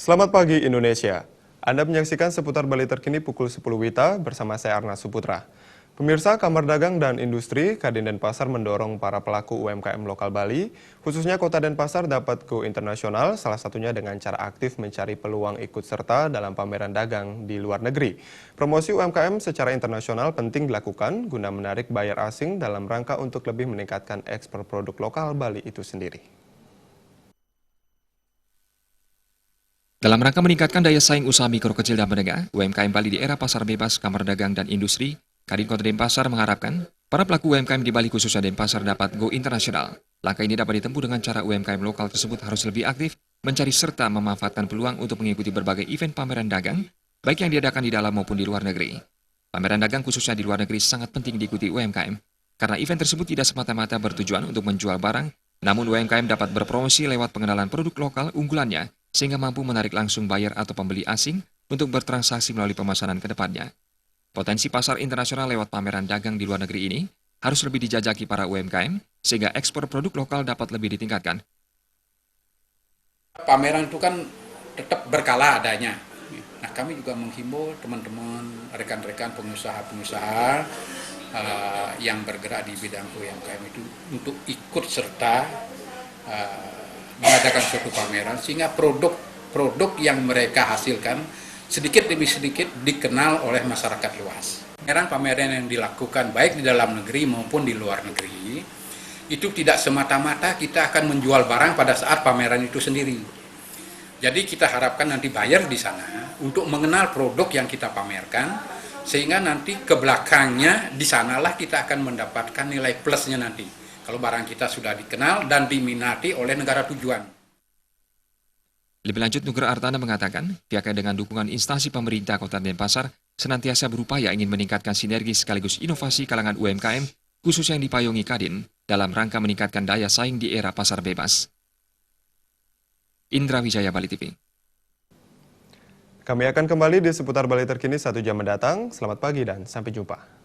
Selamat pagi Indonesia. Anda menyaksikan seputar Bali terkini pukul 10 WITA bersama saya Arna Suputra. Pemirsa, Kamar Dagang dan Industri Kadin Denpasar mendorong para pelaku UMKM lokal Bali, khususnya Kota Denpasar dapat go internasional, salah satunya dengan cara aktif mencari peluang ikut serta dalam pameran dagang di luar negeri. Promosi UMKM secara internasional penting dilakukan guna menarik buyer asing dalam rangka untuk lebih meningkatkan ekspor produk lokal Bali itu sendiri. Dalam rangka meningkatkan daya saing usaha mikro kecil dan menengah, UMKM Bali di era pasar bebas, Kamar Dagang dan Industri, Kadin Kota Denpasar mengharapkan para pelaku UMKM di Bali khususnya Denpasar dapat go internasional. Langkah ini dapat ditempuh dengan cara UMKM lokal tersebut harus lebih aktif, mencari serta memanfaatkan peluang untuk mengikuti berbagai event pameran dagang, baik yang diadakan di dalam maupun di luar negeri. Pameran dagang khususnya di luar negeri sangat penting diikuti UMKM, karena event tersebut tidak semata-mata bertujuan untuk menjual barang, namun UMKM dapat berpromosi lewat pengenalan produk lokal unggulannya, sehingga mampu menarik langsung buyer atau pembeli asing untuk bertransaksi melalui pemesanan ke depannya. Potensi pasar internasional lewat pameran dagang di luar negeri ini harus lebih dijajaki para UMKM, sehingga ekspor produk lokal dapat lebih ditingkatkan. Pameran itu kan tetap berkala adanya. Nah, kami juga menghimbau teman-teman, rekan-rekan pengusaha-pengusaha yang bergerak di bidang UMKM itu untuk ikut serta mengadakan suatu pameran sehingga produk yang mereka hasilkan sedikit demi sedikit dikenal oleh masyarakat luas. Pameran yang dilakukan baik di dalam negeri maupun di luar negeri itu tidak semata-mata kita akan menjual barang pada saat pameran itu sendiri. Jadi kita harapkan nanti buyer di sana untuk mengenal produk yang kita pamerkan sehingga nanti ke belakangnya di sanalah kita akan mendapatkan nilai plusnya nanti. Kalau barang kita sudah dikenal dan diminati oleh negara tujuan. Lebih lanjut, Nugra Artana mengatakan, pihaknya dengan dukungan instansi pemerintah Kota Denpasar senantiasa berupaya ingin meningkatkan sinergi sekaligus inovasi kalangan UMKM, khusus yang dipayungi Kadin, dalam rangka meningkatkan daya saing di era pasar bebas. Indra Wijaya, Bali TV. Kami akan kembali di seputar Bali terkini 1 jam mendatang. Selamat pagi dan sampai jumpa.